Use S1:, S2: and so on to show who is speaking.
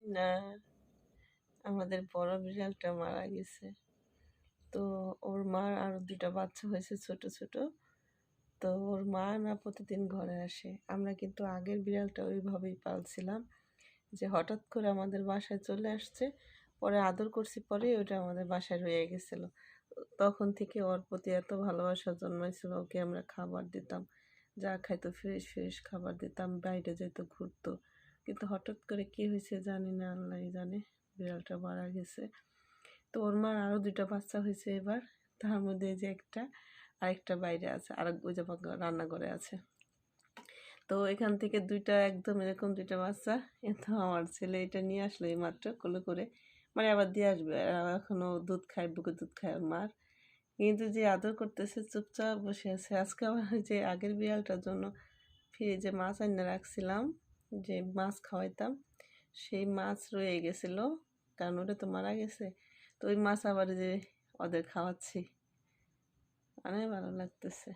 S1: না, আমাদের বড় বিড়ালটা মারা গেছে। তো ওর মার আরো ২ টা বাচ্চা হয়েছে ছোট, ছোট। তো ওর মা না প্রতিদিন ঘরে আসে। আমরা কিন্তু আগের বিড়ালটা ওইভাবেই পালছিলাম যে হঠাৎ করে আমাদের বাসায় চলে আসছে। পরে আদর করছি পরেই ওটা আমাদের বাসায় রয়ে গেছিল। তখন থেকে ওর প্রতি এত ভালোবাসা জন্মাইছিল, ওকে আমরা খাবার দিতাম। যা খাইতো ফ্রেশ, ফ্রেশ খাবার দিতাম। বাইরে যেত ঘুরতো। কিন্তু হঠাৎ করে কি হয়েছে জানি না, আল্লাহই জানে। বিড়ালটা মারা গেছে। তো ওর মার আরো ২ টা বাচ্চা হইছে এবার। তার মধ্যে এই যে একটা, আরেকটা বাইরে আছে। আরেক ওই যে রান্নাঘরে আছে। তো এখান থেকে ২ টা একদম এরকম ২ টা বাচ্চা। তো আমার ছেলে এটা নিয়ে আসলো এইমাত্র কোলে করে। মানে আবার দিয়ে আসবে। এখনো দুধ খায়, বুকে দুধ খায় ওর মার। কিন্তু যে আদর করতেছে চুপচাপ বসে আছে। আজকে আবার ওই যে আগের বিড়ালটার জন্য ফ্রিজে মাছ আইনা রাখছিলাম, যে মাছ খাওয়াইতাম। সেই মাছ রয়ে গেছিল। কারণ ওটা তো মারা গেছে। তো ওই মাছ আবার যে ওদের খাওয়াচ্ছি। অনেক ভালো লাগতেছে।